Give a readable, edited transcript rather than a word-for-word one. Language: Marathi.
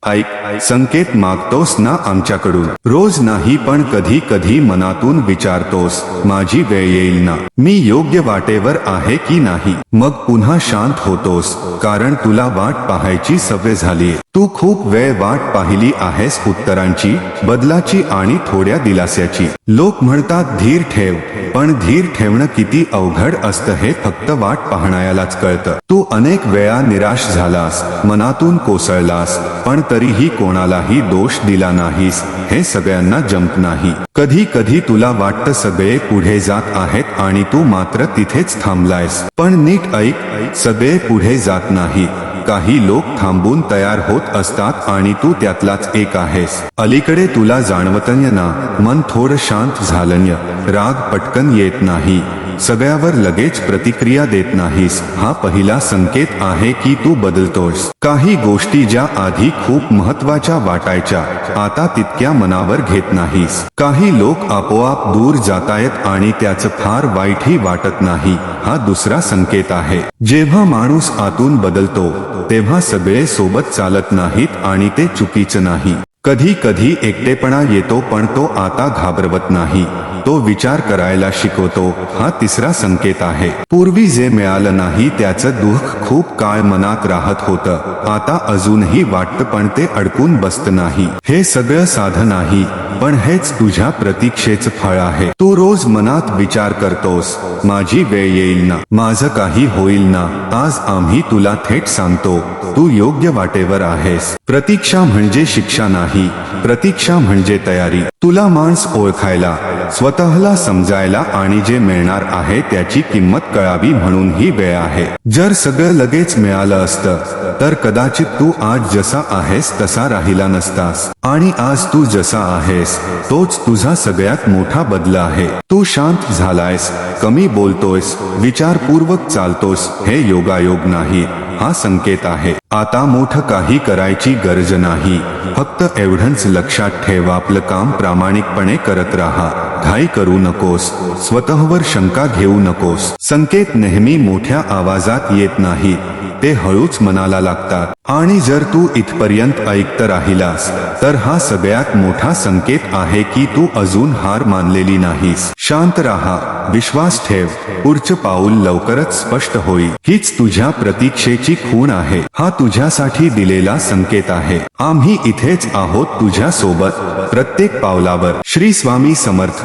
ऐक, संकेत मागतोस ना आमच्याकडून? रोज नाही पण कधी कधी मनातून विचारतोस, माझी वेळ येईल ना? मी योग्य वाटेवर आहे की नाही? मग पुन्हा शांत होतोस, कारण तुला वाट पाहायची सवय झालीये. तू खूप वेळ वाट पाहिली आहेस उत्तरांची, बदलाची आणि थोड्या दिलास्याची. लोक म्हणतात धीर ठेव, पण धीर ठेवणं किती अवघड असतं हे फक्त वाट पाहणाऱ्यालाच कळतं. तू अनेक वेळा निराश झालास, मनातून कोसळलास, पण तरीही कोणालाही दोष दिला नाहीस. हे सगळ्यांना जमत नाही. कधी कधी तुला वाटतं सगळे पुढे जात आहेत आणि तू मात्र तिथेच थांबलायस. पण नीट ऐक, सगळे पुढे जात नाहीत. काही लोक थांबून तयार होत असतात आणि तू त्यातलाच एक आहेस. अलीकडे तुला जाणवतंय ना, मन थोडं शांत झालंय, राग पटकन येत नाही, सगळ्यावर लगेच प्रतिक्रिया देत नाहीस. हा पहिला संकेत आहे की तू बदलतोस. काही गोष्टी ज्या आधी खूप महत्वाच्या वाटायच्या, आता तितक्या मनावर घेत नाहीस. काही लोक आपोआप दूर जातायत आणि त्याचं फार वाईटही वाटत नाही. हा दुसरा संकेत आहे. जेव्हा माणूस आतून बदलतो तेव्हा सगळे सोबत चालत नाहीत आणि ते चुकीचं नाही. कधी कधी एकटेपणा येतो, पण तो आता घाबरवत नाही, तो विचार करायला शिकवतो. हा तिसरा संकेत आहे. पूर्वी जे मिळालं नाही त्याचं दुःख खूप काळ मनात राहत होतं, आता अजूनही वाटतं पण ते अडकून बसत नाही. हे सगळं साधं नाही, पण हेच तुझ्या प्रतीक्षेचं फळ आहे. तू रोज मनात विचार करतोस, माझी वेळ येईल ना, माझं काही होईल ना. आज आम्ही तुला थेट सांगतो, तू योग्य वाटेवर आहेस. प्रतीक्षा म्हणजे शिक्षा नाही, प्रतीक्षा म्हणजे तयारी. तुला माणस ओळखायला, स्वतःला समजायला आणि जे मिळणार आहे त्याची किंमत कळावी म्हणून ही वेळ आहे. जर सगळं लगेच मिळालं असतं तर कदाचित तू आज जसा आहेस तसा राहिला नसतास. आणि आज तू जसा आहेस तोच तुझा सगळ्यात मोठा बदल आहे. तू शांत झालायस, कमी बोलतोयस, विचारपूर्वक चालतोस. हे योगायोग नाही, हा संकेत आहे. आता मोठं काही करायची गरज नाही, फक्त एवढंच लक्षात ठेव, आपलं काम प्रामाणिकपणे करत राहा. घाई करू नकोस, स्वतःवर शंका घेऊ नकोस. संकेत नेहमी मोठ्या आवाजात येत नाहीत, ते हळूच मनाला लागतात. आणि जर तू इथपर्यंत ऐकत राहिलास तर हा सगळ्यात मोठा संकेत आहे की तू अजून हार मानलेली नाहीस. शांत राहा, विश्वास ठेव, पुढचं पाऊल लवकरच स्पष्ट होईल. हीच तुझ्या प्रतीक्षेची खूण आहे. हा तुझ्यासाठी दिलेला संकेत आहे. आम्ही इथेच आहोत तुझ्या सोबत प्रत्येक पावलावर. श्री स्वामी समर्थ.